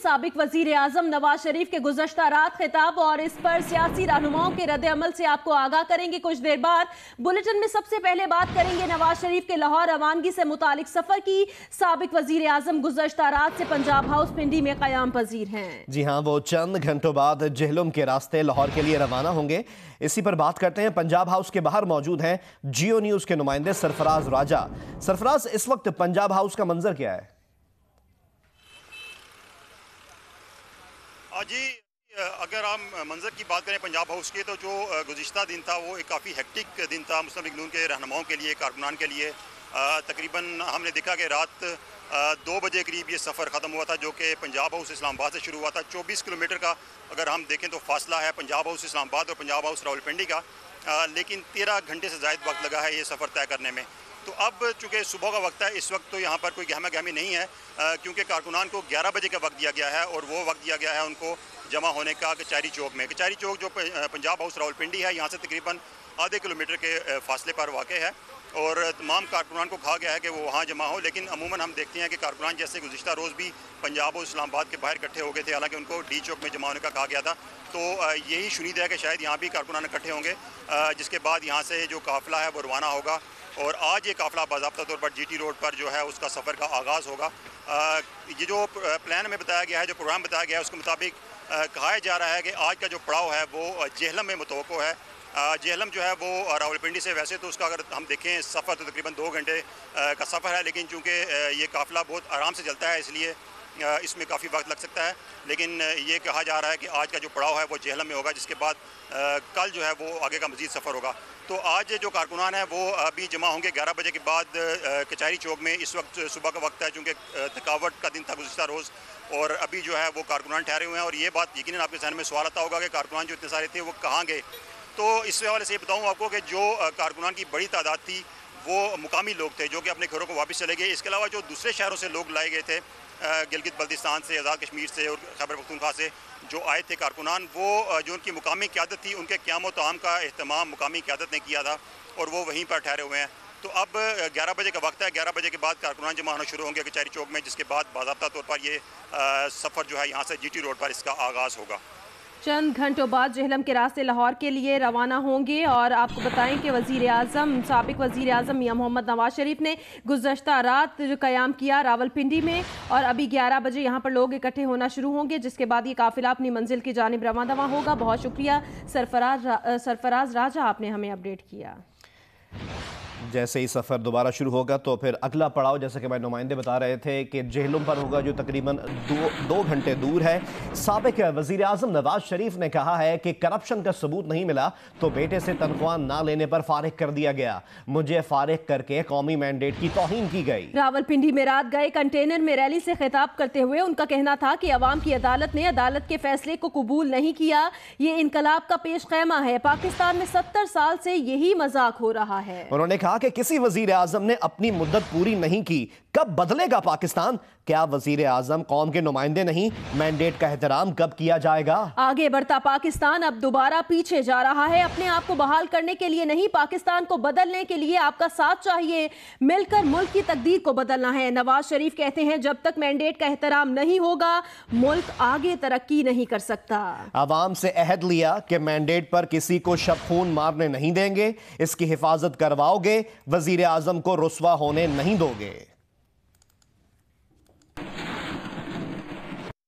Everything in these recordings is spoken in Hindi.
साबिक वजीर आजम नवाज शरीफ के गुज़श्ता रात खिताब और इस पर सियासी रहनुमाओं के रद्द अमल से आपको आगाह करेंगे कुछ देर बाद। बुलेटिन में सबसे पहले बात करेंगे नवाज शरीफ के लाहौर रवानगी से मुतालिक सफर की। साबिक वजीर आजम गुज़श्ता रात से पंजाब हाउस पिंडी में क़याम पजीर हैं। जी हाँ, वो चंद घंटों बाद जेहलुम के रास्ते लाहौर के लिए रवाना होंगे। इसी पर बात करते हैं। पंजाब हाउस के बाहर मौजूद हैं जियो न्यूज़ के नुमाइंदे सरफराज राजा। सरफराज, इस वक्त पंजाब हाउस का मंजर क्या है? जी, अगर हम मंजर की बात करें पंजाब हाउस के, तो जो गुज़िश्ता दिन था वो एक काफ़ी हेक्टिक दिन था मुस्लिम लीग नून के रहनुमाओं के लिए, कारकुनान के लिए। तकरीबन हमने देखा कि रात 2 बजे करीब ये सफ़र ख़त्म हुआ था, जो कि पंजाब हाउस इस्लामाबाद से शुरू हुआ था। 24 किलोमीटर का अगर हम देखें तो फासला है पंजाब हाउस इस्लामाबाद और पंजाब हाउस रावलपिंडी का, लेकिन 13 घंटे से ज़ायद वक्त लगा है ये सफ़र तय करने में। तो अब चूँकि सुबह का वक्त है, इस वक्त तो यहाँ पर कोई गहमा गहमी नहीं है, क्योंकि कारकुनान को 11 बजे का वक्त दिया गया है और वो वक्त दिया गया है उनको जमा होने का कचहरी चौक में। कचहरी चौक जो पंजाब हाउस रावलपिंडी है, यहाँ से तकरीबन आधे किलोमीटर के फासले पर वाक़ है और तमाम कारकुनान को कहा गया है कि वो वहाँ जमा हो। लेकिन अमूमन हम देखते हैं कि कारकुनान जैसे गुज़िश्ता रोज़ भी पंजाब और इस्लामाबाद के बाहर इकट्ठे हो गए थे, हालांकि उनको डी चौक में जमा होने का कहा गया था। तो यही शुनीद है कि शायद यहाँ भी कारकुनान इकट्ठे होंगे, जिसके बाद यहाँ से जो काफ़िला है वो रवाना होगा और आज ये काफ़िला बाज़ाब्ता तौर पर GT रोड पर जो है उसका सफ़र का आगाज़ होगा। ये जो प्लान में बताया गया है, जो प्रोग्राम बताया गया है, उसके मुताबिक कहा जा रहा है कि आज का जो पड़ाव है वो जेहलम में मुतवक्को है। जेहलम जो है वो रावलपिंडी से, वैसे तो उसका अगर हम देखें सफ़र तो तकरीबन 2 घंटे का सफ़र है, लेकिन चूँकि ये काफ़िला बहुत आराम से चलता है इसलिए इसमें काफ़ी वक्त लग सकता है। लेकिन ये कहा जा रहा है कि आज का जो पड़ाव है वो जेहलम में होगा, जिसके बाद कल जो है वो आगे का मज़ीद सफ़र होगा। तो आज जो कारकुनान है वो अभी जमा होंगे 11 बजे के बाद कचहरी चौक में। इस वक्त सुबह का वक्त है, चूँकि थकावट का दिन था गुज़िश्ता रोज़, और अभी जो है वो कारकुनान ठहरे हुए हैं। और ये बात यकीनन आपके जहन में सवाल आता होगा कि कारकुनान जो इतने सारे थे वो कहाँ गए। तो इस हवाले से ये बताऊँ आपको कि जो कारकुनान की बड़ी तादाद थी वो मुकामी लोग थे जो कि अपने घरों को वापस चले गए। इसके अलावा जो दूसरे शहरों से लोग लाए गए थे, गिलगित बल्तिस्तान से, आज़ाद कश्मीर से और खैबर पख्तूनख्वा से जो आए थे कारकुनान, वो जो उनकी मुकामी क़यादत थी, उनके क़याम व ताम का एहतमाम मुकामी क़यादत ने किया था और वो वहीं पर ठहरे हुए हैं। तो अब 11 बजे का वक्त है, 11 बजे के बाद कारकुनान जमा होना शुरू होंगे कचहरी चौक में, जिसके बाद बाज़ाब्ता तौर पर ये सफ़र जो है यहाँ से GT रोड पर इसका आगाज़ होगा। चंद घंटों बाद जेहलम के रास्ते लाहौर के लिए रवाना होंगे। और आपको बताएं कि वज़ीर आज़म, साबिक वज़ीर आज़म मियां मोहम्मद नवाज शरीफ ने गुज़श्ता रात जो क़याम किया रावलपिंडी में, और अभी 11 बजे यहाँ पर लोग इकट्ठे होना शुरू होंगे, जिसके बाद ये काफ़िला अपनी मंजिल की जानिब रवाना होगा। बहुत शुक्रिया सरफराज राजा, आपने हमें अपडेट किया। जैसे ही सफ़र दोबारा शुरू होगा तो फिर अगला पड़ाव, जैसे कि हमारे नुमाइंदे बता रहे थे, कि जेहलुम पर होगा, जो तकरीबन दो घंटे दूर है। साबिक वज़ीर आज़म नवाज शरीफ ने कहा है कि करप्शन का सबूत नहीं मिला तो बेटे से तनख्वाह ना लेने पर फारिग कर दिया गया। मुझे फारिग करके कौमी मैंडेट की तौहीन की गई। रावलपिंडी में रात गए कंटेनर में रैली से खिताब करते हुए उनका कहना था कि अवाम की अदालत ने अदालत के फैसले को कबूल नहीं किया। ये इनकलाब का पेश ख़ैमा है। पाकिस्तान में 70 साल से यही मजाक हो रहा है। उन्होंने कहा कि किसी वजीर आजम ने अपनी मुद्दत पूरी नहीं की, कब बदलेगा पाकिस्तान? क्या वजीर आजम कौम के नुमाइंदे नहीं? मैंडेट का एहतराम कब किया जाएगा? आगे बढ़ता पाकिस्तान अब दोबारा पीछे जा रहा है। अपने आप को बहाल करने के लिए नहीं, पाकिस्तान को बदलने के लिए आपका साथ चाहिए। मिलकर मुल्क की तकदीर को बदलना है। नवाज शरीफ कहते हैं जब तक मैंडेट का एहतराम नहीं होगा मुल्क आगे तरक्की नहीं कर सकता। आवाम से अहद लिया कि मैंडेट पर किसी को शब खून मारने नहीं देंगे, इसकी हिफाजत करवाओगे, वजीर आजम को रुस्वा होने नहीं दोगे।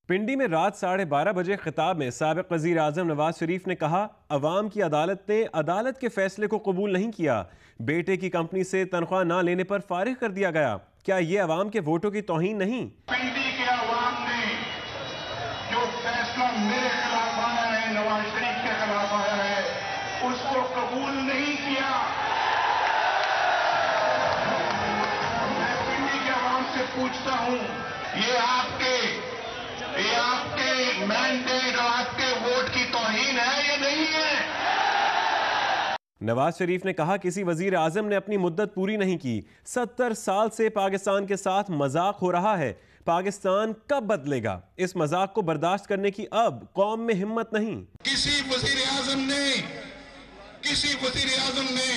पिंडी में रात 12:30 बजे खिताब में साबिक वज़ीर आज़म नवाज शरीफ ने कहा, अवाम की अदालत ने अदालत के फैसले को कबूल नहीं किया। बेटे की कंपनी से तनख्वाह ना लेने पर फारिग कर दिया गया। क्या ये अवाम के वोटों की तौहीन नहीं? पिंडी के अवाम ने जो फैसला मेरे खिलाफ आया है, नवाज शरीफ के खिलाफ आया है, उसको कबूल नहीं किया। मैं पिंडी के अवाम से पूछता हूं, ये आपके मैंडेट और आपके वोट की तौहीन है या नहीं है? नवाज शरीफ ने कहा, किसी वजीर आजम ने अपनी मुद्दत पूरी नहीं की। 70 साल से पाकिस्तान के साथ मजाक हो रहा है। पाकिस्तान कब बदलेगा? इस मजाक को बर्दाश्त करने की अब कौम में हिम्मत नहीं। किसी वजीर आजम ने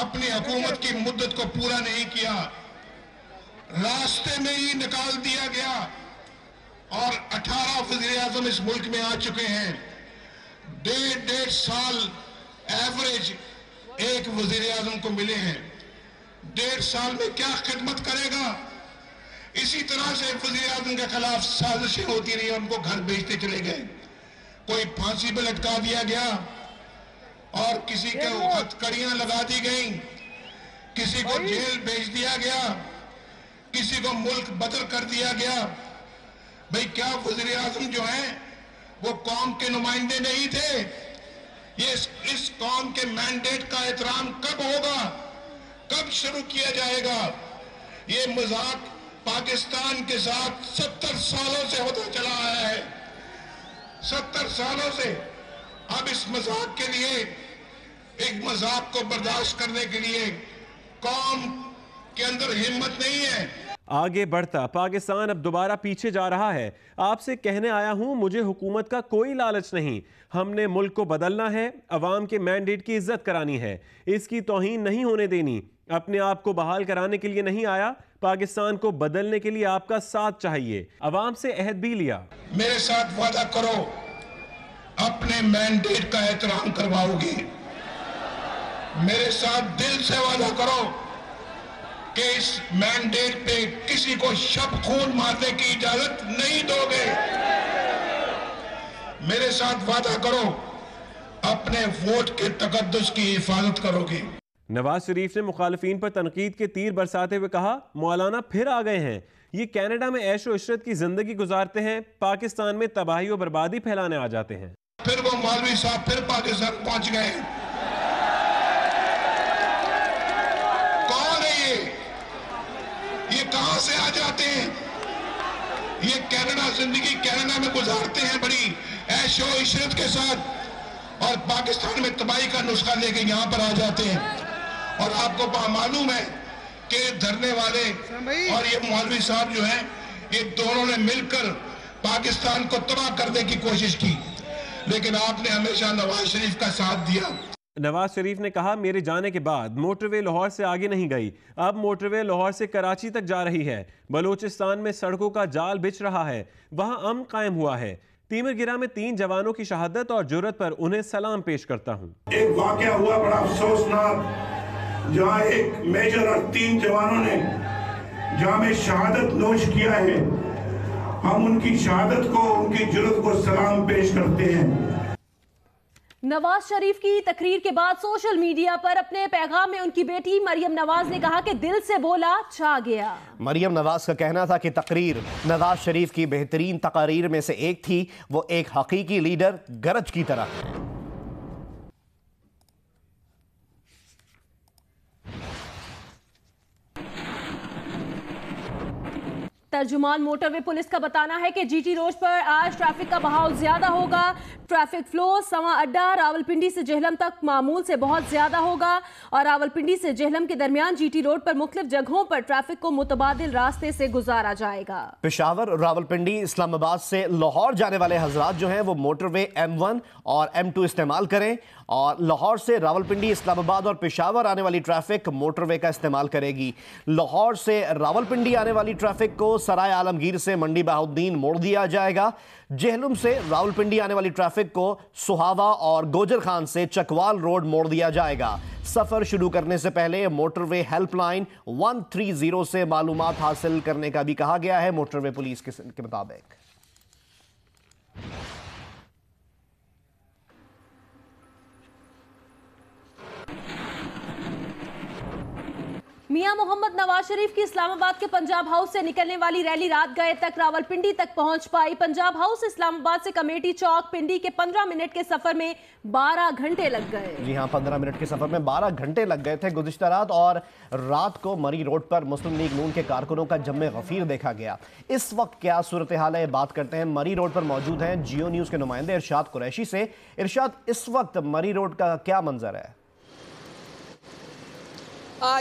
अपनी हुकूमत की मुद्दत को पूरा नहीं किया, रास्ते में ही निकाल दिया गया। और 18 वज़ीर-ए-आज़म इस मुल्क में आ चुके हैं। 1.5 साल एवरेज एक वज़ीर-ए-आज़म को मिले हैं। 1.5 साल में क्या खिदमत करेगा। इसी तरह से वज़ीर-ए-आज़म के खिलाफ साजिशें होती रही, उनको घर भेजते चले गए। कोई फांसी पे लटका दिया गया और किसी के हथकड़ियां लगा दी गई, किसी को जेल भेज दिया गया, किसी को मुल्क बदल कर दिया गया। भाई क्या वज़ीर-ए-आज़म जो हैं वो कौम के नुमाइंदे नहीं थे? ये इस कौम के मैंडेट का एहतराम कब होगा, कब शुरू किया जाएगा? ये मजाक पाकिस्तान के साथ 70 सालों से होता चला आया है, 70 सालों से। अब इस मजाक के लिए, एक मजाक को बर्दाश्त करने के लिए कौम के अंदर हिम्मत नहीं है। आगे बढ़ता पाकिस्तान अब दोबारा पीछे जा रहा है। आपसे कहने आया हूं, मुझे हुकूमत का कोई लालच नहीं। हमने मुल्क को बदलना है, अवाम के मैंडेट की इज्जत करानी है, इसकी तौहीन नहीं होने देनी। अपने आप को बहाल कराने के लिए नहीं आया, पाकिस्तान को बदलने के लिए आपका साथ चाहिए। अवाम से अहद भी लिया। मेरे साथ वादा करो, अपने मैंडेट का एहतराम करवाओगे। मेरे साथ दिल से वादा करो कि इस मैंडेट पे किसी को शब खून मारने की इजाजत नहीं दोगे। मेरे साथ वादा करो, अपने वोट के तकद्दुस की हिफाजत करोगे। नवाज शरीफ ने मुखालिफिन पर तनकीद के तीर बरसाते हुए कहा, मौलाना फिर आ गए हैं। ये कनाडा में ऐशो इशरत की जिंदगी गुजारते हैं, पाकिस्तान में तबाही और बर्बादी फैलाने आ जाते हैं। फिर वो मौलवी साहब फिर पाकिस्तान पहुंच गए। कौन है ये कहां से आ जाते हैं? ये कनाडा जिंदगी कनाडा में गुजारते हैं बड़ी ऐशो इशरत के साथ, और पाकिस्तान में तबाही का नुस्खा लेके यहां पर आ जाते हैं। और आपको मालूम है कि धरने वाले और ये मौलवी साहब जो हैं, ये दोनों ने मिलकर पाकिस्तान को तबाह करने की कोशिश की, लेकिन आपने हमेशा नवाज शरीफ का साथ दिया। नवाज शरीफ ने कहा, मेरे जाने के बाद मोटरवे लाहौर से आगे नहीं गई, अब मोटरवे लाहौर से कराची तक जा रही है। बलूचिस्तान में सड़कों का जाल बिछ रहा है, वहां अमन कायम हुआ है। तीमरगिरा में 3 जवानों की शहादत और जुर्रत पर उन्हें सलाम पेश करता हूँ। एक वाकया हुआ बड़ा अफसोसनाक, जहाँ एक मेजर और 3 जवानों ने जहाँ में शहादत नोश किया है। हम उनकी शहादत को, उनकी जुर्रत को सलाम पेश करते हैं। नवाज शरीफ की तकरीर के बाद सोशल मीडिया पर अपने पैगाम में उनकी बेटी मरियम नवाज ने कहा कि दिल से बोला, छा गया। मरियम नवाज का कहना था कि तकरीर नवाज शरीफ की बेहतरीन तकारीर में से एक थी। वो एक हकीकी लीडर गरज की तरह है। तर्जुमान मोटरवे पुलिस का बताना है कि जीटी रोड पर आज ट्रैफिक का बहाव ज्यादा होगा। ट्रैफिक फ्लो सवा अड्डा रावलपिंडी से जेहलम तक मामूल से बहुत ज्यादा होगा और रावलपिंडी से जेहलम के दरमियान जीटी रोड पर मुख्तलिफ जगहों पर ट्रैफिक को मुतबादिल रास्ते से गुजारा जाएगा। पेशावर, रावलपिंडी, इस्लामाबाद से लाहौर जाने वाले हजरात जो हैं वो मोटरवे M1 और M2 इस्तेमाल करें, और लाहौर से रावलपिंडी, इस्लामाबाद और पेशावर आने वाली ट्रैफिक मोटरवे का इस्तेमाल करेगी। लाहौर से रावलपिंडी आने वाली ट्रैफिक को सराय आलमगीर से मंडी बहाउद्दीन मोड़ दिया जाएगा। जेहलम से रावलपिंडी आने वाली ट्रैफिक को सुहावा और गोजर खान से चकवाल रोड मोड़ दिया जाएगा। सफर शुरू करने से पहले मोटरवे हेल्पलाइन 130 से मालूमात हासिल करने का भी कहा गया है। मोटरवे पुलिस के मुताबिक मियां मोहम्मद नवाज शरीफ की इस्लामाबाद के पंजाब हाउस से निकलने वाली रैली रात गए तक रावलपिंडी तक पहुंच पाई। पंजाब हाउस इस्लामाबाद से कमेटी चौक पिंडी के 15 मिनट के सफर में 12 घंटे लग गए। जी हां, 15 मिनट के सफर में 12 घंटे लग गए थे गुज़िश्ता रात। और रात को मरी रोड पर मुस्लिम लीग नून के कारकुनों का जम्मे गफीर देखा गया। इस वक्त क्या सूरत हाल है, बात करते हैं। मरी रोड पर मौजूद हैं जियो न्यूज़ के नुमाइंदे इरशाद कुरैशी से। इरशाद, इस वक्त मरी रोड का क्या मंजर है?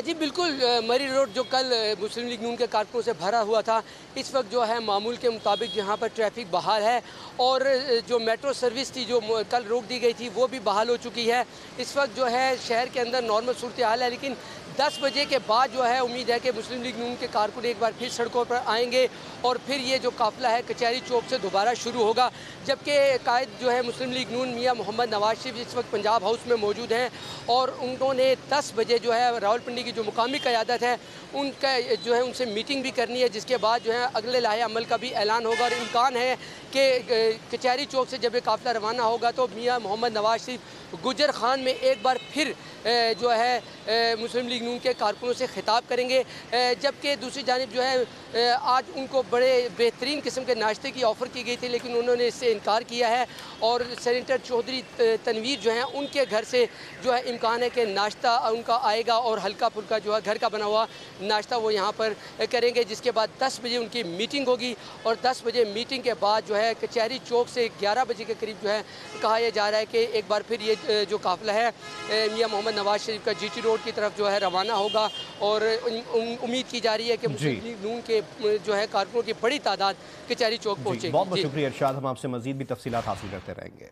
जी बिल्कुल, मरी रोड जो कल मुस्लिम लीग नून के कारकुनों से भरा हुआ था, इस वक्त जो है मामूल के मुताबिक यहाँ पर ट्रैफिक बहाल है और जो मेट्रो सर्विस थी जो कल रोक दी गई थी वो भी बहाल हो चुकी है। इस वक्त जो है शहर के अंदर नॉर्मल सूरत हाल है, लेकिन 10 बजे के बाद जो है उम्मीद है कि मुस्लिम लीग नून के कारकुन एक बार फिर सड़कों पर आएंगे और फिर ये जो काफिला है कचहरी चौक से दोबारा शुरू होगा। जबकि कायद जो है मुस्लिम लीग नून मियां मोहम्मद नवाज शरीफ इस वक्त पंजाब हाउस में मौजूद हैं और उन्होंने 10 बजे जो है रावलपिंडी की जो मुकामी क़यादत है उनका जो है उनसे मीटिंग भी करनी है, जिसके बाद जो है अगले लाहे अमल का भी ऐलान होगा। और इम्कान है कि कचहरी चौक से जब ये काफिला रवाना होगा तो मियां मोहम्मद नवाज शरीफ गुजर खान में एक बार फिर जो है मुस्लिम लीग नून के कारकुनों से खिताब करेंगे। जबकि दूसरी जानिब जो है आज उनको बड़े बेहतरीन किस्म के नाश्ते की ऑफ़र की गई थी, लेकिन उन्होंने इससे इनकार किया है और सेनेटर चौधरी तनवीर जो हैं उनके घर से जो है इम्कान है कि नाश्ता उनका आएगा और हल्का फुल्का जो है घर का बना हुआ नाश्ता वो यहाँ पर करेंगे, जिसके बाद 10 बजे उनकी मीटिंग होगी और 10 बजे मीटिंग के बाद जो है कचहरी चौक से 11 बजे के करीब जो है कहा यह जा रहा है कि एक बार फिर ये जो काफिला है मियां मोहम्मद नवाज शरीफ का GT रोड की तरफ जो है रवाना होगा और उम्मीद की जा रही है कि मुस्लिम लीग नून के जो है कारकुनों की बड़ी तादाद कचहरी चौक पहुंचेगी। बहुत बहुत शुक्रिया इरशाद, हम आपसे मजीद भी तफसीलात हासिल करते रहेंगे।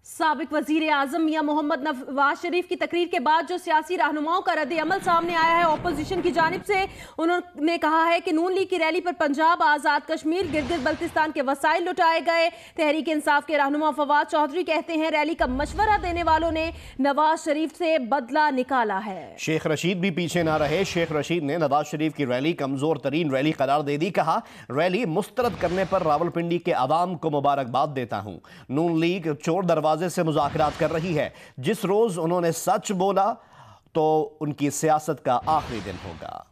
साबिक वजीर आजम मियां मोहम्मद नवाज शरीफ की तकरीर के बाद जो सियासी रहनुमाओं का रद्द अमल सामने आया है ऑपोजिशन की जानिब से, उन्होंने कहा है कि नून लीग की रैली पर पंजाब, आज़ाद कश्मीर, गिलगित बल्तिस्तान के वसाइल लुटाए गए। तहरीक इंसाफ के रहनुमा फवाद चौधरी कहते हैं रैली का मशवरा देने वालों ने नवाज शरीफ से बदला निकाला है। शेख रशीद भी पीछे ना रहे। शेख रशीद ने नवाज शरीफ की रैली कमजोर तरीन रैली करार दे दी। कहा रैली मुस्तरद करने पर रावलपिंडी के अवाम को मुबारकबाद देता हूं। नून लीग चोर दरवाजे से मुज़ाकरात कर रही है। जिस रोज उन्होंने सच बोला तो उनकी सियासत का आखिरी दिन होगा।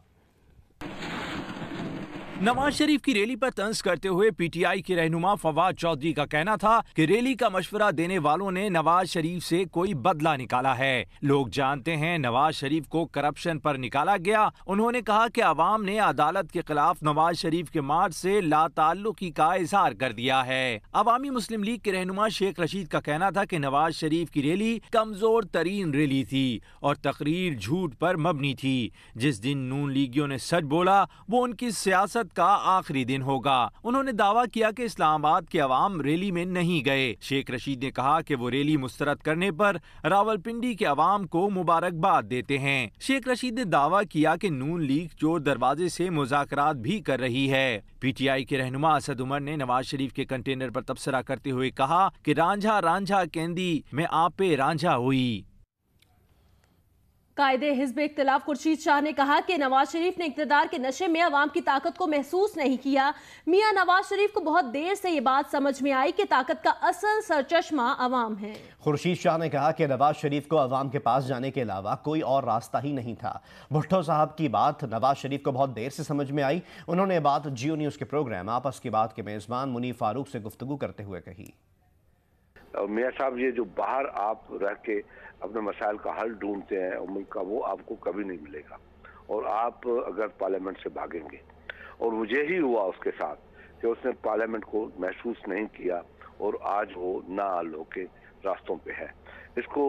नवाज शरीफ की रैली पर तंज करते हुए PTI के रहनुमा फवाद चौधरी का कहना था कि रैली का मशवरा देने वालों ने नवाज शरीफ से कोई बदला निकाला है। लोग जानते हैं नवाज शरीफ को करप्शन पर निकाला गया। उन्होंने कहा कि अवाम ने अदालत के खिलाफ नवाज शरीफ के मार्च से लाताल्लुकी का इजहार कर दिया है। अवामी मुस्लिम लीग के रहनुमा शेख रशीद का कहना था कि नवाज शरीफ की रैली कमजोर तरीन रैली थी और तकरीर झूठ पर मबनी थी। जिस दिन नून लीगियों ने सच बोला वो उनकी सियासत का आखिरी दिन होगा। उन्होंने दावा किया कि इस्लामाबाद के अवाम रैली में नहीं गए। शेख रशीद ने कहा कि वो रैली मुस्तरद करने पर रावलपिंडी के अवाम को मुबारकबाद देते हैं। शेख रशीद ने दावा किया कि नून लीग चोर दरवाजे से मुज़ाकरात भी कर रही है। PTI के रहनुमा असद उमर ने नवाज शरीफ के कंटेनर पर तबसरा करते हुए कहा कि रांझा रांझा केंदी में आपे रांझा हुई। कायदे हिज़्ब इख्तिलाफ खुर्शीद शाह ने कहा कि नवाज शरीफ ने इक़्तिदार के नशे में अवाम की ताकत को महसूस नहीं किया। मियां नवाज शरीफ को बहुत देर से ये बात समझ में आई कि ताकत का असल सरचश्मा अवाम है। खुर्शीद शाह ने कहा कि नवाज शरीफ को अवाम के पास जाने के अलावा कोई और रास्ता ही नहीं था। भुट्टो साहब की बात नवाज शरीफ को बहुत देर से समझ में आई। उन्होंने बात जियो न्यूज़ के प्रोग्राम आपस की बात के मेज़बान मुनीफ फारूक से गुफ्तगू करते हुए कही। मियाँ साहब ये जो बाहर आप रह के अपने मसाइल का हल ढूंढते हैं मुल्क का, वो आपको कभी नहीं मिलेगा। और आप अगर पार्लियामेंट से भागेंगे, और वो यही हुआ उसके साथ कि उसने पार्लियामेंट को महसूस नहीं किया और आज वो नाअहल के रास्तों पे है। इसको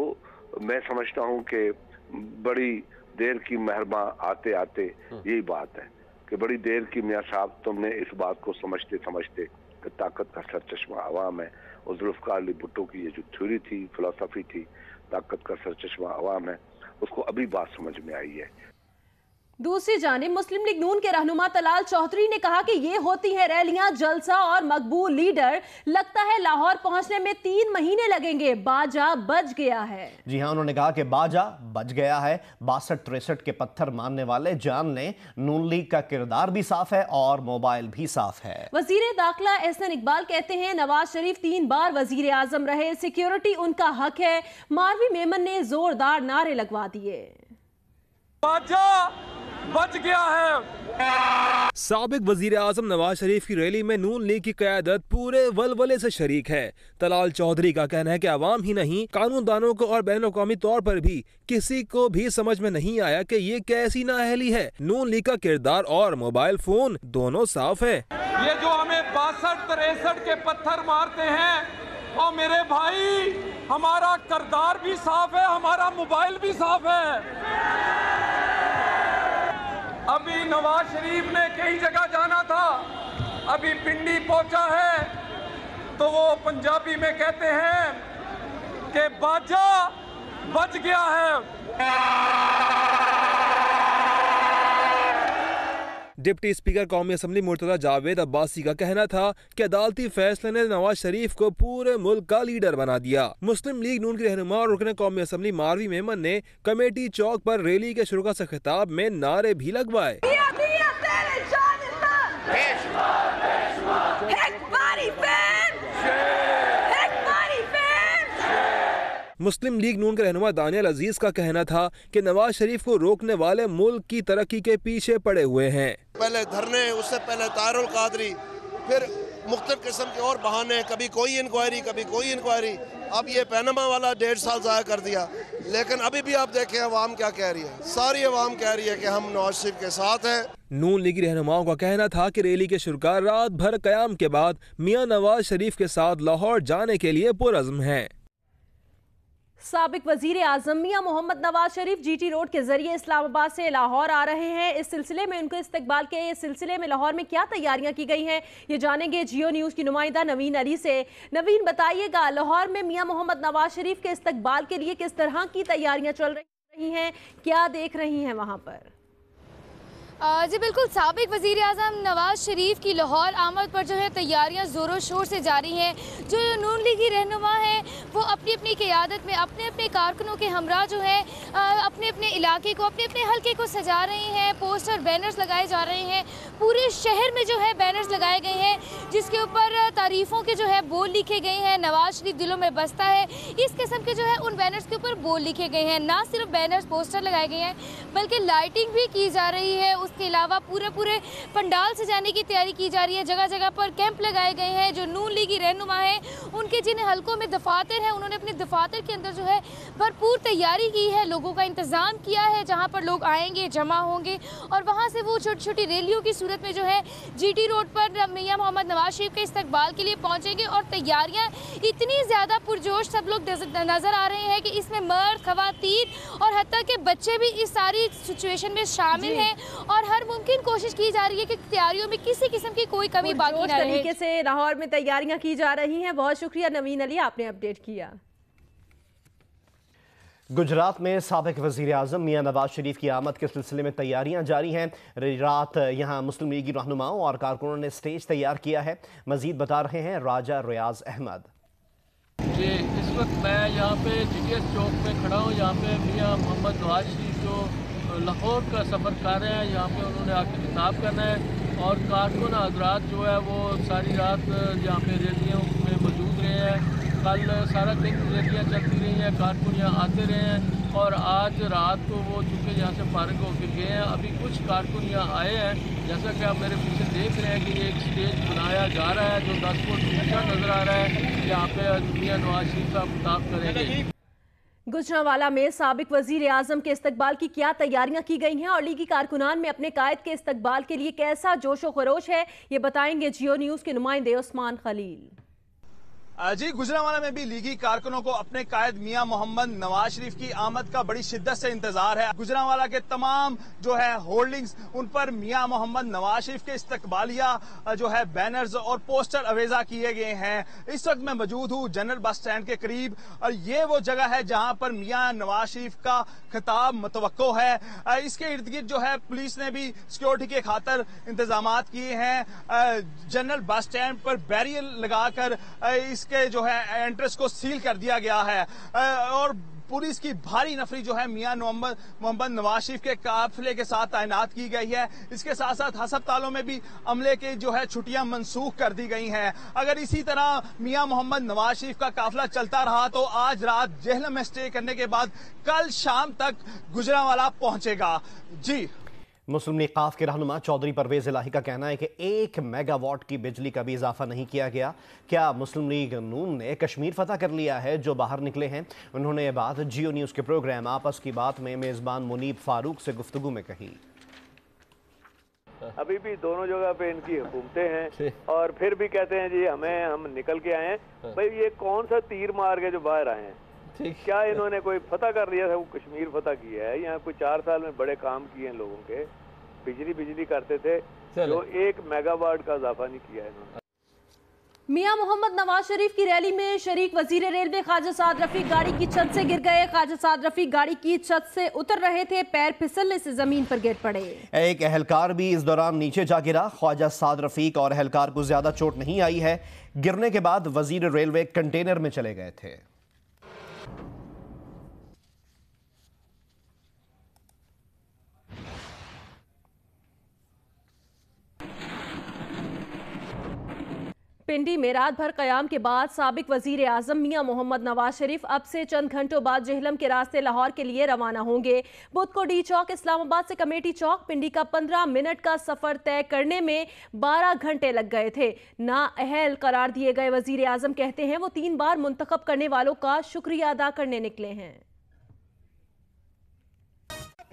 मैं समझता हूँ कि बड़ी देर की मेहरमा आते आते यही बात है कि बड़ी देर की मियाँ साहब तुमने इस बात को समझते समझते कि ताकत का सरचश्मा अवाम है। और जुल्फ़िकार अली भुट्टो की ये जो थ्योरी थी, फिलॉसफी थी, ताकत का सरचश्मा अवाम है, उसको अभी बात समझ में आई है। दूसरी जानिब मुस्लिम लीग नून के रहनुमा तलाल चौधरी ने कहा कि ये होती है रैलियां, जलसा और मकबूल लीडर। लगता है लाहौर पहुंचने में 3 महीने लगेंगे। बाजा बज गया है। जी हां, उन्होंने कहा कि बाजा बज गया है। 62-63 के पत्थर मारने वाले जान लें, नून लीग का किरदार भी साफ है और मोबाइल भी साफ है। वजीर दाखिला एहसन इकबाल कहते हैं नवाज शरीफ 3 बार वजीर आजम रहे, सिक्योरिटी उनका हक है। मारवी मेमन ने जोरदार नारे लगवा दिए। बाजा बच गया है। साबिक वजीर आजम नवाज शरीफ की रैली में नून लीग की क़यादत पूरे वलवले से शरीक है। तलाल चौधरी का कहना है कि आवाम ही नहीं, कानूनदानों को और बैन अवी तौर पर भी किसी को भी समझ में नहीं आया कि ये कैसी नाअहली है। नून लीग का किरदार और मोबाइल फोन दोनों साफ है। ये जो हमें 62-63 के पत्थर मारते हैं, और मेरे भाई हमारा किरदार भी साफ है, हमारा मोबाइल भी साफ है। अभी नवाज शरीफ ने कई जगह जाना था, अभी पिंडी पहुंचा है, तो वो पंजाबी में कहते हैं कि बाजा बज गया है। डिप्टी स्पीकर कौमी असम्बली मुर्तजा जावेद अब्बासी का कहना था कि अदालती फैसले ने नवाज शरीफ को पूरे मुल्क का लीडर बना दिया। मुस्लिम लीग नून के रहनुमा और रुकन कौमी असम्बली मारवी मेमन ने कमेटी चौक पर रैली के शुरू से खिताब में नारे भी लगवाए। मुस्लिम लीग नून के रहनुमा दानियल अजीज का कहना था कि नवाज शरीफ को रोकने वाले मुल्क की तरक्की के पीछे पड़े हुए हैं। पहले धरने, उससे पहले तारुल कादरी, फिर मुख्तलिफ किस्म के और बहाने, कभी कोई इंक्वायरी कभी कोई इंक्वायरी। अब ये पैनमा वाला 1.5 साल ज़ाया कर दिया। लेकिन अभी भी आप देखें अवाम क्या कह रही है। सारी अवाम कह रही है कि हम नवाज शरीफ के साथ हैं। नून लीगी रहनुमाओं का कहना था कि रैली के शुरका रात भर कयाम के बाद मियां नवाज शरीफ के साथ लाहौर जाने के लिए पुरअज़्म हैं। साबिक वजीर आजम मियां मोहम्मद नवाज शरीफ GT रोड के जरिए इस्लामाबाद से लाहौर आ रहे हैं। इस सिलसिले में उनके इस्तकबाल के सिलसिले में लाहौर में क्या तैयारियां की गई हैं, ये जानेंगे जियो न्यूज़ की नुमाइंदा नवीन अली से। नवीन, बताइएगा लाहौर में मियां मोहम्मद नवाज शरीफ के इस्तकबाल के लिए किस तरह की तैयारियां चल रही हैं, क्या देख रही हैं वहाँ पर? जी बिल्कुल, साबिक वज़ीर आज़म नवाज शरीफ की लाहौर आमद पर जो है तैयारियां ज़ोरों शोर से जारी हैं। जो नून लीगी रहनुमा हैं वो अपनी अपनी क़यादत में अपने अपने कारकुनों के हमरा जो है अपने अपने इलाके को, अपने अपने हल्के को सजा रहे हैं। पोस्टर, बैनर्स लगाए जा रहे हैं। पूरे शहर में जो है बैनर्स लगाए गए हैं जिसके ऊपर तारीफ़ों के जो है बोल लिखे गए हैं। नवाज शरीफ दिलों में बसता है, इस किस्म के जो है उन बैनर्स के ऊपर बोल लिखे गए हैं। ना सिर्फ बैनर्स, पोस्टर लगाए गए हैं बल्कि लाइटिंग भी की जा रही है। उसके अलावा पूरे पंडाल सजाने की तैयारी की जा रही है। जगह जगह पर कैंप लगाए गए हैं। जो नून लीगी रहनुमा हैं उनके जिन हलकों में दफातर हैं उन्होंने अपने दफातर के अंदर जो है भरपूर तैयारी की है, लोगों का इंतज़ाम किया है जहाँ पर लोग आएंगे, जमा होंगे और वहाँ से वो छोटी छोटी रैलियों की सूरत में जो है GT रोड पर मियां मोहम्मद नवाज शरीफ के इस्तकबाल के लिए पहुँचेंगे। और तैयारियाँ इतनी ज़्यादा पुरजोश सब लोग नज़र आ रहे हैं कि इसमें मर्द, ख़वातीन और हत्ता के बच्चे भी इस सारी सिचुएशन में शामिल हैं और हर मुमकिन कोशिश की जा रही है कि तैयारियों में किसी किस्म की कोई कमी बाकी ना रहे। तरीके से लाहौर में तैयारियां की जा रही हैं। बहुत शुक्रिया नवीन अली, आपने अपडेट किया। गुजरात में साबिक वज़ीर आज़म मियां नवाज शरीफ की आमद के सिलसिले में तैयारियां जारी हैं। रात यहां मुस्लिम लीगी रहनुमाओं और कारकुनों ने स्टेज तैयार किया है। मजीद बता रहे हैं राजा रियाज अहमद। जी, इस वक्त मैं यहाँ पे GTS चौक में खड़ा हूँ। यहाँ पे मियां मोहम्मद नवाज शरीफ जो लाहौर का सफ़र कर रहे हैं, यहाँ पे उन्होंने आके खिताब करना है और कारकुन हज़रात जो है वो सारी रात यहाँ पे रैलियों में मौजूद रहे हैं। कल सारा दिन रैलियाँ चलती रही हैं, कारकुन यहाँ आते रहे हैं और आज रात को वो चूँकि यहाँ से फारिग होकर गए हैं। अभी कुछ कारकुन यहाँ आए हैं, जैसा कि आप मेरे पीछे देख रहे हैं कि ये एक स्टेज बनाया जा रहा है जो 10 फुट ऊँचा नज़र आ रहा है। यहाँ पे मियां नवाज शरीफ का खिताब करेंगे। गुजरांवाला में साबिक वजीर आजम के इस्तकबाल की क्या तैयारियां की गई हैं और लीगी कारकुनान में अपने कायद के इस्तकबाल के लिए कैसा जोशो खरोश है, ये बताएंगे जियो न्यूज़ के नुमाइंदे उस्मान खलील। जी, गुजरांवाला में भी लीगी कारकुनों को अपने कायद मियां मोहम्मद नवाज शरीफ की आमद का बड़ी शिद्दत से इंतजार है। गुजरांवाला के तमाम जो है होल्डिंग्स, उन पर मियां मोहम्मद नवाज शरीफ के इस्तकबालिया जो है बैनर्स और पोस्टर अवेजा किए गए हैं। इस वक्त मैं मौजूद हूँ जनरल बस स्टैंड के करीब और ये वो जगह है जहां पर मियां नवाज शरीफ का खिताब मुतवक्को है। इसके इर्द गिर्द जो है पुलिस ने भी सिक्योरिटी के खातर इंतजाम किए हैं। जनरल बस स्टैंड पर बैरियर लगाकर के जो है एंट्रेंस को सील कर दिया गया है और पुलिस की भारी नफरी जो है मियां मोहम्मद नवाज शरीफ के काफिले के साथ तैनात की गई है। इसके साथ साथ अस्पतालों में भी अमले की जो है छुट्टियां मनसूख कर दी गई हैं। अगर इसी तरह मियां मोहम्मद नवाज शरीफ का काफिला चलता रहा तो आज रात जेहलम में स्टे करने के बाद कल शाम तक गुजरांवाला पहुंचेगा। जी, मुस्लिम लीग काफ के रहनुमा चौधरी परवेज इलाही का कहना है कि 1 मेगावाट की बिजली का भी इजाफा नहीं किया गया। क्या मुस्लिम लीग नून ने कश्मीर फतह कर लिया है जो बाहर निकले हैं? उन्होंने ये बात जियो न्यूज़ के प्रोग्राम आपस की बात में मेज़बान मुनीब फारूक से गुफ्तगू में कही। अभी भी दोनों जगह पे इनकी हुकूमतें हैं और फिर भी कहते हैं जी हम निकल के आए हैं। भाई ये कौन सा तीर मार के जो बाहर आए हैं? क्या इन्होंने कोई फतह कर लिया था? वो कश्मीर फतह किया है। यहाँ कोई 4 साल में बड़े काम किए हैं लोगों के। बिजली करते थे जो 1 मेगावाट का इजाफा नहीं किया है इन्होंने। मियां मोहम्मद नवाज शरीफ की रैली में शरीक वजीर रेलवे ख्वाजा साद रफीक गाड़ी की छत से गिर गए। ख्वाजा साद रफीक गाड़ी की छत से उतर रहे थे, पैर फिसलने से जमीन पर गिर पड़े। एक एहलकार भी इस दौरान नीचे जा गिरा। ख्वाजा साद रफीक और एहलकार को ज्यादा चोट नहीं आई है। गिरने के बाद वजीर रेलवे कंटेनर में चले गए थे। पिंडी में रात भर कयाम के बाद साबिक वजीर आजम मियां मोहम्मद नवाज शरीफ अब से चंद घंटों बाद जेहलम के रास्ते लाहौर के लिए रवाना होंगे। बुध को डी चौक इस्लामाबाद से कमेटी चौक पिंडी का 15 मिनट का सफर तय करने में 12 घंटे लग गए थे। नाअहल करार दिए गए वजीर आजम कहते हैं वो 3 बार मुंतखब करने वालों का शुक्रिया अदा करने निकले हैं।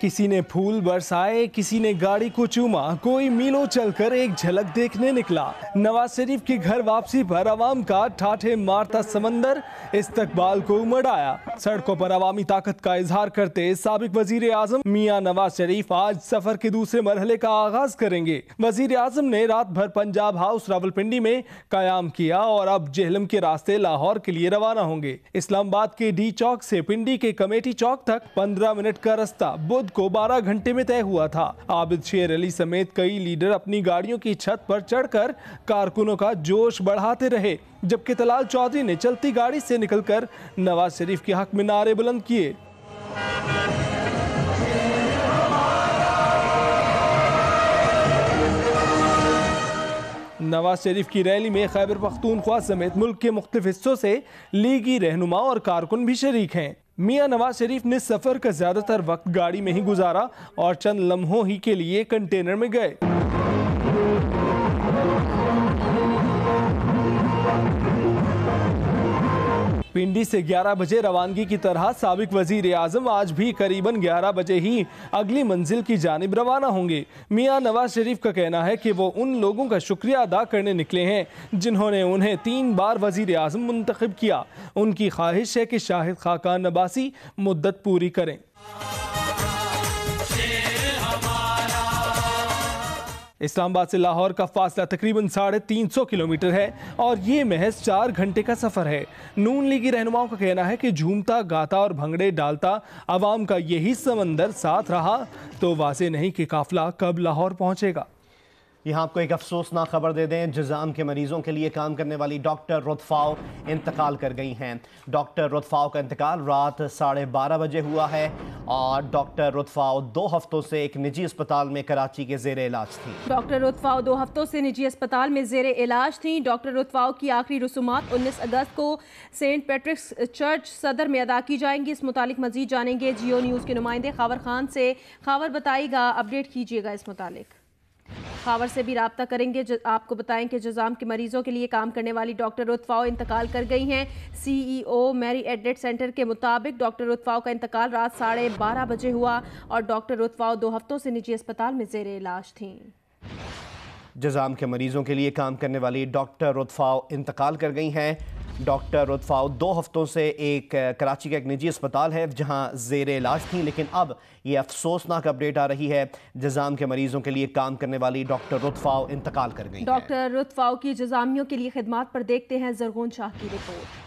किसी ने फूल बरसाए, किसी ने गाड़ी को चूमा, कोई मीलों चलकर एक झलक देखने निकला। नवाज शरीफ की घर वापसी पर अवाम का ठाठे मारता समंदर इस्तकबाल को उमड़ आया। सड़कों पर अवामी ताकत का इजहार करते साबिक वजीर आजम मियां नवाज शरीफ आज सफर के दूसरे मरहले का आगाज करेंगे। वजीर आजम ने रात भर पंजाब हाउस रावलपिंडी में कयाम किया और अब जेहलम के रास्ते लाहौर के लिए रवाना होंगे। इस्लामाबाद के डी चौक से पिंडी के कमेटी चौक तक 15 मिनट का रास्ता बुध को 12 घंटे में तय हुआ था। आबिद शेर अली समेत कई लीडर अपनी गाड़ियों की छत पर चढ़कर कारकुनों का जोश बढ़ाते रहे, जबकि तलाल चौधरी ने चलती गाड़ी से निकलकर नवाज शरीफ के हक में नारे बुलंद किए। नवाज शरीफ की रैली में खैबर पख्तूनख्वा समेत मुल्क के मुख्तलिफ हिस्सों से लीगी रहनुमा और कारकुन भी शरीक हैं। मियां नवाज शरीफ ने सफर का ज्यादातर वक्त गाड़ी में ही गुजारा और चंद लम्हों ही के लिए कंटेनर में गए। पिंडी से 11 बजे रवानगी की तरह साबिक वजीर आजम आज भी करीबन 11 बजे ही अगली मंजिल की जानिब रवाना होंगे। मियां नवाज शरीफ का कहना है कि वो उन लोगों का शुक्रिया अदा करने निकले हैं जिन्होंने उन्हें 3 बार वजीर आजम मुंतखब किया। उनकी ख्वाहिश है कि शाहिद खाकान अब्बासी मुद्दत पूरी करें। इस्लामाबाद से लाहौर का फासला तकरीबन 350 किलोमीटर है और ये महज 4 घंटे का सफर है। नून लीगी रहनुमाओं का कहना है कि झूमता गाता और भंगड़े डालता अवाम का यही समंदर साथ रहा तो वाज़ेह नहीं कि काफिला कब लाहौर पहुंचेगा। यहाँ आपको एक अफसोसनाक खबर दे दें, जिज़ाम के मरीजों के लिए काम करने वाली डॉक्टर रुतफ़ाओ इंतकाल कर गई हैं। डॉक्टर रुतफ़ाओ का इंतकाल रात 12:30 बजे हुआ है और डॉक्टर रुतफ़ाओ 2 हफ्तों से एक निजी अस्पताल में कराची के ज़ेरे इलाज थी। डॉक्टर रुतफ़ाओ 2 हफ्तों से निजी अस्पताल में ज़ेरे इलाज थी। डॉक्टर रुतफ़ाओ की आखिरी रसूमात 19 अगस्त को सेंट पैट्रिक्स चर्च सदर में अदा की जाएंगी। इस मुतालिक मजीद जानेंगे जियो न्यूज़ के नुमाइंदे खावर खान से। खावर बताइएगा, अपडेट कीजिएगा इस मुतालिक। खावर से भी राब्ता करेंगे। आपको बताएं कि जिज़ाम के मरीजों के लिए काम करने वाली डॉक्टर रुतफ़ाओ इंतकाल कर गई हैं। CEO मैरी एडेट सेंटर के मुताबिक डॉक्टर रुतफ़ाओ का इंतकाल रात 12:30 बजे हुआ और डॉक्टर रुतफ़ाओ 2 हफ्तों से निजी अस्पताल में ज़ेरे इलाज थीं। जिज़ाम के मरीजों के लिए काम करने वाली डॉक्टर रुतफ़ाओ इंतकाल कर गई हैं। डॉक्टर रुतफ़ाओ 2 हफ्तों से कराची का एक निजी अस्पताल है जहां ज़ेरे इलाज थी, लेकिन अब ये अफसोसनाक अपडेट आ रही है, जिज़ाम के मरीजों के लिए काम करने वाली डॉक्टर रुतफ़ाओ इंतकाल कर गई। डॉक्टर रुतफ़ाओ की जिज़ामियों के लिए खिदमात पर देखते हैं ज़रगोन शाह की रिपोर्ट।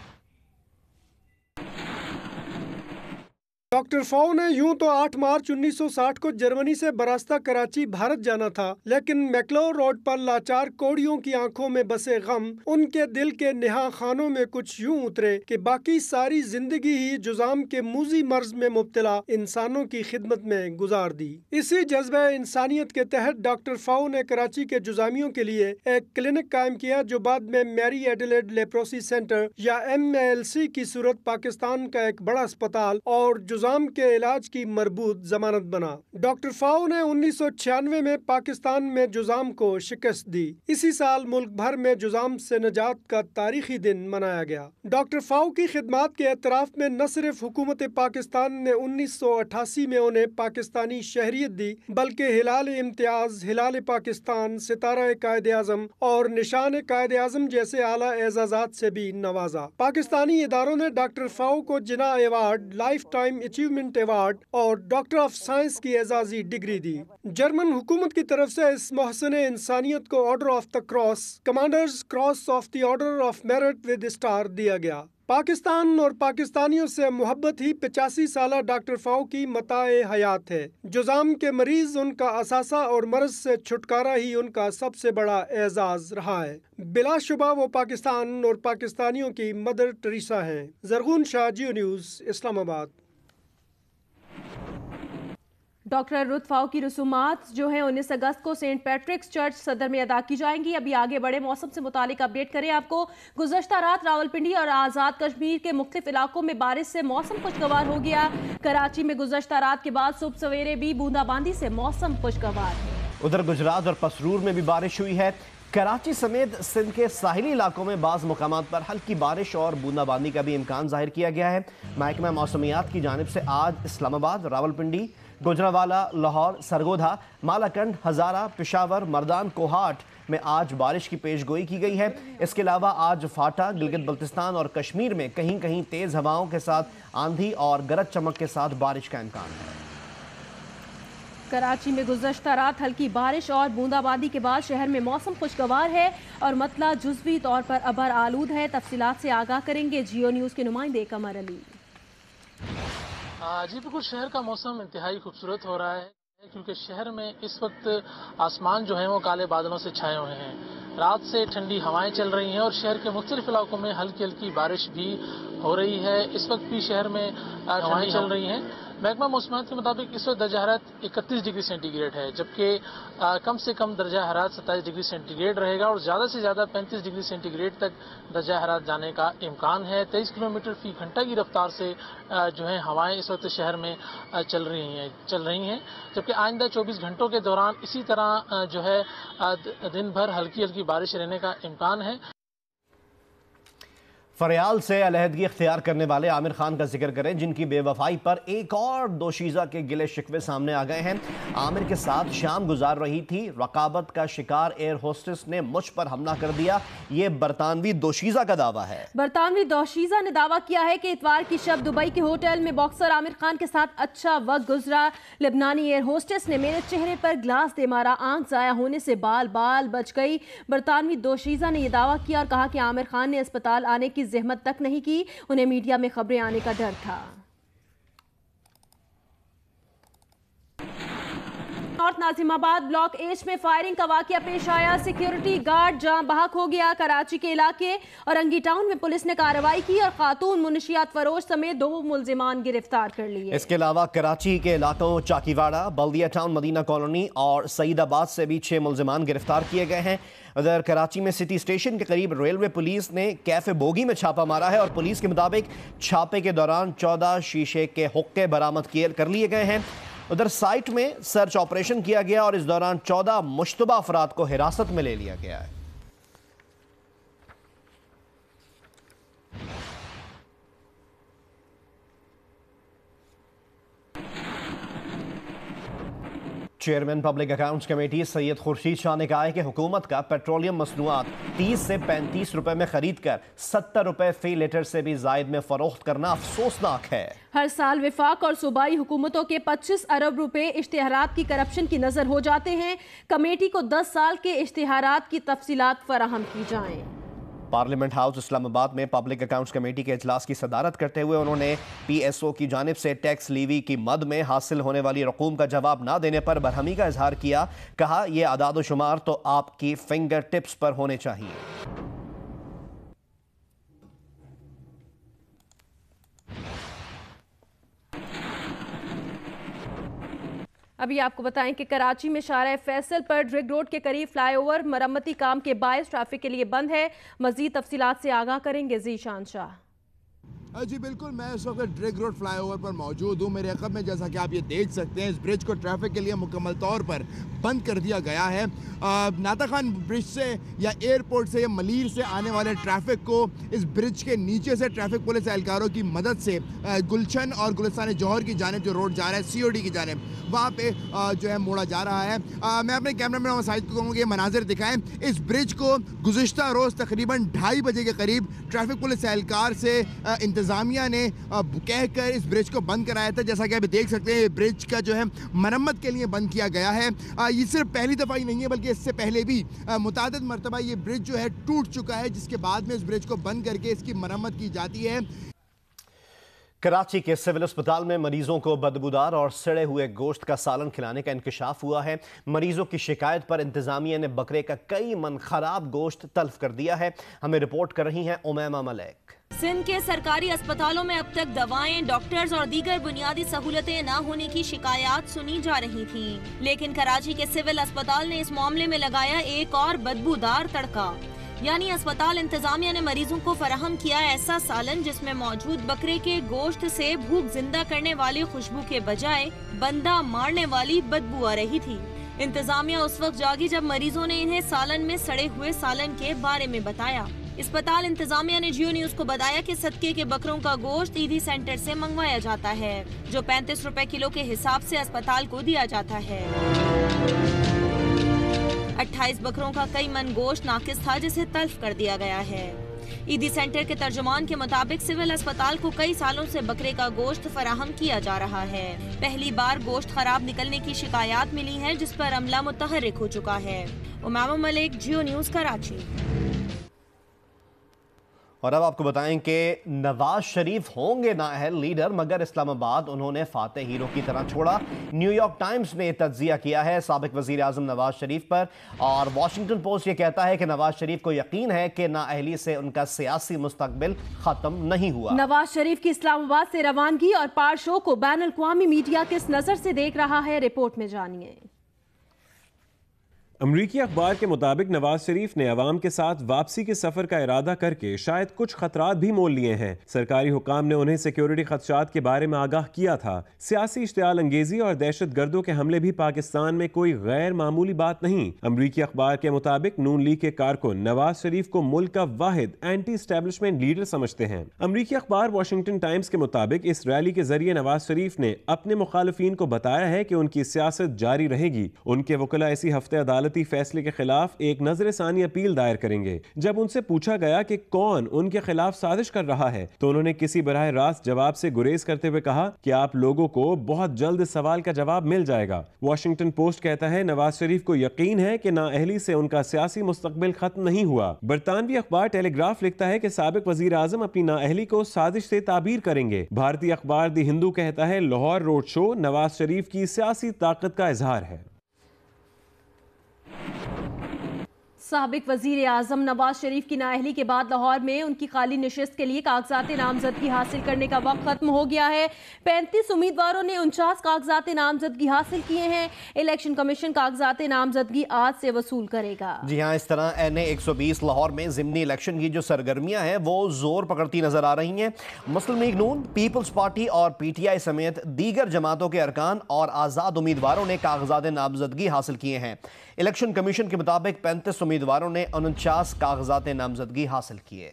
डॉक्टर फाओ ने यूं तो 8 मार्च 1960 को जर्मनी से बरास्ता कराची भारत जाना था, लेकिन मैक्लोर रोड पर लाचार कोड़ियों की आंखों में बसे गम उनके दिल के नेहा खानों में कुछ यूं उतरे कि बाकी सारी जिंदगी ही जुजाम के मूजी मर्ज में मुब्तला इंसानों की खिदमत में गुजार दी। इसी जज्बे इंसानियत के तहत डॉक्टर फाओ ने कराची के जुजामियों के लिए एक क्लिनिक कायम किया जो बाद में मैरी एडिलेड लेप्रोसी सेंटर या MALC की सूरत पाकिस्तान का एक बड़ा अस्पताल और जुजाम के इलाज की मरबूत जमानत बना। डॉक्टर फाओ ने 1996 में पाकिस्तान में जुजाम को शिकस्त दी। इसी साल मुल्क भर में जुजाम से नजात का तारीखी दिन मनाया गया। डॉक्टर फाओ की खिदमात के एतराफ में न सिर्फ हुकूमत पाकिस्तान ने 1988 में उन्हें पाकिस्तानी शहरियत दी, बल्कि हिलाल इम्तियाज, हिलाल पाकिस्तान, सितारा कायद आजम और निशान कायद आजम जैसे आला एजाजात से भी नवाजा। पाकिस्तानी इदारों ने डॉक्टर फाओ को Jinnah award, life time achievement award और डॉक्टर ऑफ साइंस की एजाजी डिग्री दी। जर्मन हुकूमत की तरफ से इस मोहसिन इंसानियत को order of the cross, commanders cross of the order of merit with star दिया गया। पाकिस्तान और पाकिस्तानियों से मोहब्बत ही 85 साला डॉक्टर फाऊ की मताए हयात है। जुज़ाम के मरीज उनका असासा और मर्ज से छुटकारा ही उनका सबसे बड़ा एजाज रहा है। बिलाशुबा वो पाकिस्तान और पाकिस्तानियों की मदर टेरेसा हैं। जरगून शाह, जियो न्यूज़, इस्लामाबाद। डॉक्टर रुत फाऊ की रसूमात जो है 19 अगस्त को सेंट पैट्रिक्स चर्च सदर में अदा की जाएंगी। अभी आगे बड़े मौसम से मुतालिक अपडेट करें आपको। गुज़श्ता रात रावलपिंडी और आज़ाद कश्मीर के मुख्तलिफ इलाकों में बारिश से मौसम खुशगवार हो गया। कराची में गुज़श्ता रात के बाद सुबह सवेरे भी बूंदाबांदी से मौसम खुशगवार है। उधर गुजरात और पसरूर में भी बारिश हुई है। कराची समेत सिंध के साहिली इलाकों में बाज़ मुकामात पर हल्की बारिश और बूंदाबांदी का भी इम्कान जाहिर किया गया है। महकमा मौसमियात की जानिब से आज इस्लामाबाद, रावलपिंडी, गुजरांवाला, लाहौर, सरगोधा, मालाकंड, हज़ारा, पेशावर, मर्दान, कोहाट में आज बारिश की पेशगोई की गई है। इसके अलावा आज फाटा, गिलगित बल्तिस्तान और कश्मीर में कहीं कहीं तेज़ हवाओं के साथ आंधी और गरज चमक के साथ बारिश का इम्कान है। कराची में गुज़श्ता रात हल्की बारिश और बूंदाबांदी के बाद शहर में मौसम खुशगवार है और मतला जुज़वी तौर पर अबर आलूद है। तफसीलात से आगाह करेंगे जियो न्यूज़ के नुमाइंदे कमर अली। जी बिल्कुल, शहर का मौसम इंतहाई खूबसूरत हो रहा है क्योंकि शहर में इस वक्त आसमान जो है वो काले बादलों से छाए हुए हैं। रात से ठंडी हवाएं चल रही हैं और शहर के मुख्तलिफ इलाकों में हल्की हल्की बारिश भी हो रही है। इस वक्त भी शहर में हवाएं चल रही हैं। महकमा मौसमियात के मुताबिक इस वक्त दर्जा हरारत 31 डिग्री सेंटीग्रेड है, जबकि कम से कम दर्जा हरारत 27 डिग्री सेंटीग्रेड रहेगा और ज़्यादा से ज़्यादा 35 डिग्री सेंटीग्रेड तक दर्जा हरारत जाने का इम्कान है। 23 किलोमीटर फी घंटा की रफ्तार से जो है हवाएं इस वक्त शहर में चल रही हैं, जबकि आइंदा 24 घंटों के दौरान इसी तरह जो है दिन भर हल्की हल्की बारिश रहने का इम्कान है। फरियाल से अलहदगी इख्तियार करने वाले आमिर खान का जिक्र करें, जिनकी बेवफाई पर एक और दोशीज़ा के गिले शिकवे सामने आ गए हैं। आमिर के साथ शाम गुजार रही थी, रकाबत का शिकार एयर होस्टेस ने मुझ पर हमला कर दिया। ये बरतानवी दोशीज़ा का दावा है। बरतानवी दोशीज़ा ने दावा किया है कि इतवार की शब दुबई के होटल में बॉक्सर आमिर खान के साथ अच्छा वक्त गुजरा। लेबनानी एयर होस्टेस ने मेरे चेहरे पर ग्लास दे मारा, आंख जाया होने से बाल बच गई। बरतानवी दोशीज़ा ने यह दावा किया और कहा कि आमिर खान ने अस्पताल आने की ज़हमत तक नहीं की, उन्हें मीडिया में खबरें आने का डर था। नॉर्थ नाजिमाबाद ब्लॉक एच में फायरिंग का वाकया पेश आया। सिक्योरिटी गार्ड जाँ बहक हो गया। कराची के इलाके औरंगी टाउन में पुलिस ने कार्रवाई की और खातून मुनशियात फरोश समेत 2 मुलजिमान गिरफ्तार कर लिए। इसके अलावा कराची के इलाकों चाकीवाड़ा, बल्दिया टाउन, मदीना कॉलोनी और सईदाबाद से भी 6 मुलजिमान गिरफ्तार किए गए हैं। उधर कराची में सिटी स्टेशन के करीब रेलवे पुलिस ने कैफे बोगी में छापा मारा है और पुलिस के मुताबिक छापे के दौरान 14 शीशे के हुक्के बरामद कर लिए गए हैं। उधर साइट में सर्च ऑपरेशन किया गया और इस दौरान 14 मुश्तबा अफराद को हिरासत में ले लिया गया है। Chairman public accounts committee Syed Khurshid Shah ने कहा है कि हुकूमत का पेट्रोलियम मसनूआत 30 से 35 रुपए में खरीद कर 70 रुपए फी लीटर से भी जायद में फरोख्त करना अफसोसनाक है। हर साल विफाक और सूबाई हुकूमतों के 25 अरब रुपए इश्तिहारात की करप्शन की नजर हो जाते हैं। कमेटी को 10 साल के इश्तिहारात की तफसीलात फराहम की जाएं। पार्लियामेंट हाउस इस्लामाबाद में पब्लिक अकाउंट्स कमेटी के इजलास की सदारत करते हुए उन्होंने PSO की जानिब से टैक्स लीवी की मद में हासिल होने वाली रकूम का जवाब ना देने पर बरहमी का इजहार किया। कहा, यह आदाद शुमार तो आपकी फिंगर टिप्स पर होने चाहिए। अभी आपको बताएं कि कराची में शारा फैसल पर ड्रिग रोड के करीब फ्लाईओवर मरम्मती काम के बायस ट्रैफिक के लिए बंद है। मजीद तफसीलात से आगाह करेंगे जीशान शाह। जी बिल्कुल, मैं इस वक्त ड्रिग रोड फ्लाईओवर पर मौजूद हूँ। मेरे अक़ब में जैसा कि आप ये देख सकते हैं, इस ब्रिज को ट्रैफिक के लिए मुकम्मल तौर पर बंद कर दिया गया है। नाता खान ब्रिज से या एयरपोर्ट से या मलीर से आने वाले ट्रैफिक को इस ब्रिज के नीचे से ट्रैफिक पुलिस एहलकारों की मदद से गुलशन और गुलिस्तान जौहर की जानिब जो रोड जा रहा है COD की जानिब, वहाँ पे जो है मोड़ा जा रहा है। मैं अपने कैमरामैन वसाइद को कहूँगा ये मनाजिर दिखाएं। इस ब्रिज को गुज़िश्ता रोज़ तकरीबन 2:30 बजे के करीब ट्रैफिक पुलिस एहलकार से इंतजार इंतजामिया ने कहकर इस ब्रिज को बंद कराया था। जैसा कि आप देख सकते हैं ब्रिज का जो है मरम्मत के लिए बंद किया गया है। ये सिर्फ पहली दफ़ा ही नहीं है बल्कि इससे पहले भी मुतादिद मरतबा ये ब्रिज जो है टूट चुका है, जिसके बाद में इस ब्रिज को बंद करके इसकी मरम्मत की जाती है। कराची के सिविल अस्पताल में मरीजों को बदबूदार और सड़े हुए गोश्त का सालन खिलाने का इंकशाफ हुआ है। मरीजों की शिकायत पर इंतजामिया ने बकरे का कई मन खराब गोश्त तल्फ कर दिया है। हमें रिपोर्ट कर रही हैं उमैमा मलिक। सिंध के सरकारी अस्पतालों में अब तक दवाएं, डॉक्टर्स और दीगर बुनियादी सहूलतें न होने की शिकायत सुनी जा रही थीं, लेकिन कराची के सिविल अस्पताल ने इस मामले में लगाया एक और बदबूदार तड़का। यानी अस्पताल इंतजामिया ने मरीजों को फराहम किया ऐसा सालन जिसमें मौजूद बकरे के गोश्त से भूख जिंदा करने वाली खुशबू के बजाय बंदा मारने वाली बदबू आ रही थी। इंतजामिया उस वक्त जागी जब मरीजों ने इन्हें सालन में सड़े हुए सालन के बारे में बताया। अस्पताल इंतजामिया ने जियो न्यूज को बताया कि सदके के बकरों का गोश्त ईदी सेंटर से मंगवाया जाता है, जो 35 रुपए किलो के हिसाब से अस्पताल को दिया जाता है। 28 बकरों का कई मन गोश्त नाकिस था, जिसे तल्फ कर दिया गया है। ईदी सेंटर के तर्जुमान के मुताबिक सिविल अस्पताल को कई सालों से बकरे का गोश्त फराहम किया जा रहा है। पहली बार गोश्त खराब निकलने की शिकायत मिली है, जिस पर अमला मुतहर्रिक हो चुका है। उमैमा मलिक, जियो न्यूज, कराची। और अब आपको बताएं कि नवाज शरीफ होंगे नाअहल लीडर, मगर इस्लामाबाद उन्होंने फातेह हीरो की तरह छोड़ा। न्यूयॉर्क टाइम्स ने तज्जिया किया है साबिक वजीर आजम नवाज शरीफ पर, और वाशिंगटन पोस्ट ये कहता है कि नवाज शरीफ को यकीन है कि नाअहली से उनका सियासी मुस्तकबिल खत्म नहीं हुआ। नवाज शरीफ की इस्लामाबाद से रवानगी और पार शो को बैन अल-अक़वामी मीडिया किस नजर से देख रहा है, रिपोर्ट में जानिए। अमरीकी अखबार के मुताबिक नवाज शरीफ ने अवाम के साथ वापसी के सफर का इरादा करके शायद कुछ खतरात भी मोल लिए हैं। सरकारी हुकाम ने उन्हें सिक्योरिटी खदशात के बारे में आगाह किया था। सियासी इश्तियाल अंगेजी और दहशत गर्दों के हमले भी पाकिस्तान में कोई गैर मामूली बात नहीं। अमरीकी अखबार के मुताबिक नून लीग के कारकुन नवाज शरीफ को मुल्क का वाहिद एंटी एस्टेब्लिशमेंट लीडर समझते हैं। अमरीकी अखबार वाशिंगटन टाइम्स के मुताबिक इस रैली के जरिए नवाज शरीफ ने अपने मुखालिफिन को बताया है कि उनकी सियासत जारी रहेगी। उनके वकील इसी हफ्ते अदालती फैसले के खिलाफ एक नजरसानी अपील दायर करेंगे। जब उनसे पूछा गया कि कौन उनके खिलाफ साजिश कर रहा है, तो उन्होंने किसी बराह रास्त जवाब से गुरेज करते हुए कहा कि आप लोगों को बहुत जल्द इस सवाल का जवाब मिल जाएगा। वॉशिंगटन पोस्ट कहता है नवाज शरीफ को यकीन है कि नाअहली से उनका सियासी मुस्तकबिल खत्म नहीं हुआ। बरतानवी अखबार टेलीग्राफ लिखता है कि साबिक वजीर आजम अपनी नाअहली को साजिश से ताबीर करेंगे। भारतीय अखबार दी हिंदू कहता है लाहौर रोड शो नवाज शरीफ की सियासी ताकत का इजहार है। साबिक वजीर आजम नवाज शरीफ की नाअहली के बाद लाहौर में उनकी खाली नशिस्त के लिए कागजात नामजदगी हासिल करने का वक्त खत्म हो गया है। 35 उम्मीदवारों ने 49 कागजात नामजदगी हासिल किए हैं। इलेक्शन कमीशन कागजात नामजदगी आज से वसूल करेगा। जी हाँ, इस तरह NA 120 लाहौर में ज़िमनी इलेक्शन की जो सरगर्मियां हैं वो जोर पकड़ती नजर आ रही हैं। मुस्लिम लीग नून, पीपल्स पार्टी और PTI समेत दीगर जमातों के अरकान और आज़ाद उम्मीदवारों ने कागजात नामजदगी हासिल किए हैं। इलेक्शन कमीशन के मुताबिक 35 उम्मीदवारों ने 49 कागजात नामजदगी हासिल किए।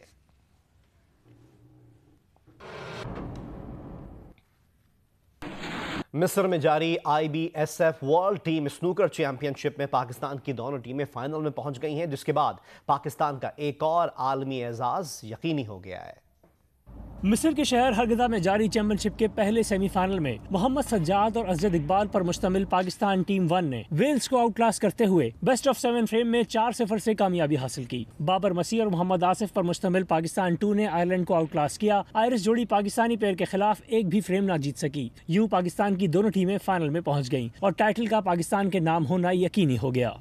मिस्र में जारी IBSF world team snooker championship में पाकिस्तान की दोनों टीमें फाइनल में पहुंच गई हैं, जिसके बाद पाकिस्तान का एक और आलमी एजाज यकीनी हो गया है। मिस्र के शहर हरगजा में जारी चैंपियनशिप के पहले सेमीफाइनल में मोहम्मद सज्जाद और अजद इकबाल पर मुश्तमिल पाकिस्तान टीम 1 ने वेल्स को आउटक्लास करते हुए बेस्ट ऑफ 7 फ्रेम में 4-0 से कामयाबी हासिल की। बाबर मसीह और मोहम्मद आसिफ पर मुश्तमिल पाकिस्तान 2 ने आयरलैंड को आउटक्लास किया। आयरिश जोड़ी पाकिस्तानी पेयर के खिलाफ एक भी फ्रेम न जीत सकी। यूं पाकिस्तान की दोनों टीमें फाइनल में पहुँच गयी और टाइटल का पाकिस्तान के नाम होना यकीनी हो गया।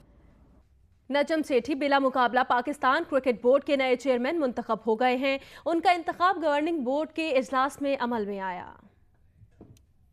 नजम सेठी बिला मुकाबला पाकिस्तान क्रिकेट बोर्ड के नए चेयरमैन मुंतखब हो गए हैं। उनका इंतखाब गवर्निंग बोर्ड के इजलास में अमल में आया।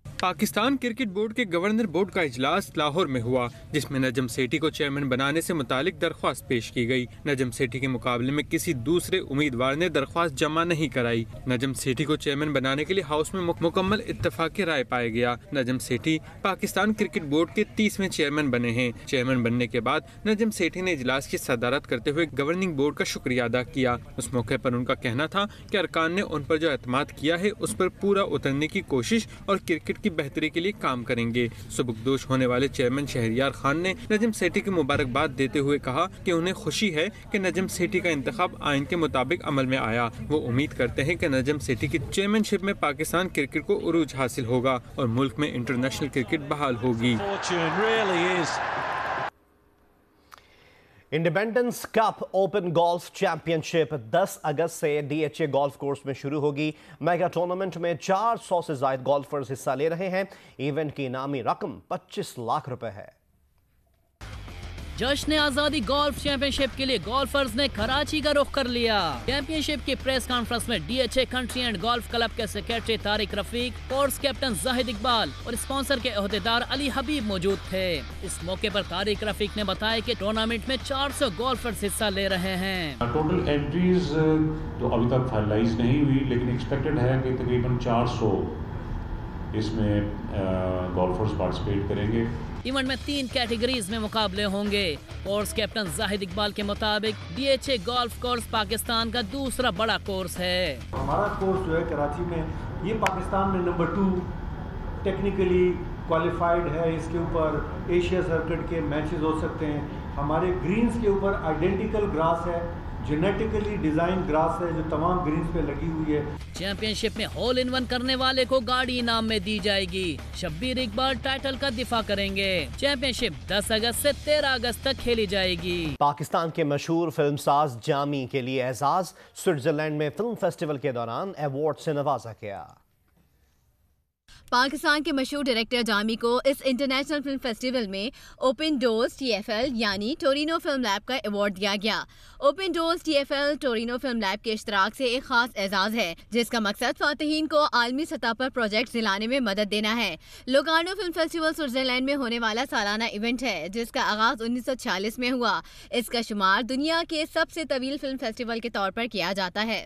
पाकिस्तान क्रिकेट बोर्ड के गवर्नर बोर्ड का इजलास लाहौर में हुआ, जिसमें नजम सेठी को चेयरमैन बनाने से मुतालिक दरख्वास्त पेश की गई। नजम सेठी के मुकाबले में किसी दूसरे उम्मीदवार ने दरख्वास्त जमा नहीं कराई। नजम सेठी को चेयरमैन बनाने के लिए हाउस में मुकम्मल इत्तफाक राय पाया गया। नजम सेठी पाकिस्तान क्रिकेट बोर्ड के 30वें चेयरमैन बने हैं। चेयरमैन बनने के बाद नजम सेठी ने इजलास की सदारत करते हुए गवर्निंग बोर्ड का शुक्रिया अदा किया। उस मौके पर उनका कहना था कि अरकान ने उन पर जो एतमाद किया है उस पर पूरा उतरने की कोशिश और क्रिकेट की बेहतरी के लिए काम करेंगे। सुबुकदोश होने वाले चेयरमैन शहरियार खान ने नजम सेठी की मुबारकबाद देते हुए कहा कि उन्हें खुशी है कि नजम सेठी का इंतखाब आइन के मुताबिक अमल में आया। वो उम्मीद करते हैं कि नजम सेठी की चेयरमैनशिप में पाकिस्तान क्रिकेट को उरूज हासिल होगा और मुल्क में इंटरनेशनल क्रिकेट बहाल होगी। Independence cup open golf championship 10 अगस्त से DHA गोल्फ कोर्स में शुरू होगी। मेगा टूर्नामेंट में 400 से ज्यादा गोल्फर्स हिस्सा ले रहे हैं। इवेंट की इनामी रकम 25 लाख रुपए है। जश्न आजादी गोल्फ चैंपियनशिप के लिए गोल्फर्स ने कराची का रुख कर लिया। चैंपियनशिप की प्रेस कॉन्फ्रेंस में DHA country and golf club के secretary Tariq Rafiq, course captain Zahid Iqbal और स्पॉन्सर के अहदेदार अली हबीब मौजूद थे। इस मौके पर तारिक रफीक ने बताया कि टूर्नामेंट में 400 गोल्फर्स हिस्सा ले रहे हैं। टोटल एंट्रीज तो अभी तक फाइनलाइज नहीं हुई, लेकिन एक्सपेक्टेड है कि तकरीबन 400 इसमें गोल्फर्स पार्टिसिपेट करेंगे। इवेंट में 3 कैटेगरीज में मुकाबले होंगे। कोर्स कैप्टन जाहिद इकबाल के मुताबिक DHA गोल्फ कोर्स पाकिस्तान का दूसरा बड़ा कोर्स है। हमारा कोर्स जो है कराची में, ये पाकिस्तान में नंबर 2 टेक्निकली क्वालिफाइड है। इसके ऊपर एशिया सर्किट के मैचेस हो सकते हैं। हमारे ग्रीन्स के ऊपर आइडेंटिकल ग्रास है, जेनेटिकली डिजाइन ग्रास है जो तमाम ग्रीन्स पे लगी हुई है। चैंपियनशिप में होल इन वन करने वाले को गाड़ी इनाम में दी जाएगी। शब्बीर इकबाल टाइटल का दिफा करेंगे। चैंपियनशिप 10 अगस्त से 13 अगस्त तक खेली जाएगी। पाकिस्तान के मशहूर फिल्मसाज जामी के लिए एजाज। स्विट्जरलैंड में फिल्म फेस्टिवल के दौरान अवार्ड से नवाजा गया। पाकिस्तान के मशहूर डायरेक्टर जामी को इस इंटरनेशनल फिल्म फेस्टिवल में ओपन डोर्स TFL यानी टोरिनो फिल्म लैब का अवार्ड दिया गया। Open doors TFL Torino film lab के इश्तराक से एक खास एजाज है जिसका मकसद फातिहीन को आलमी सतह पर प्रोजेक्ट दिलाने में मदद देना है। लोगार्नो फिल्म फेस्टिवल स्विट्जरलैंड में होने वाला सालाना इवेंट है जिसका आगाज 1946 में हुआ। इसका शुमार दुनिया के सबसे तवील फिल्म फेस्टिवल के तौर पर किया जाता है।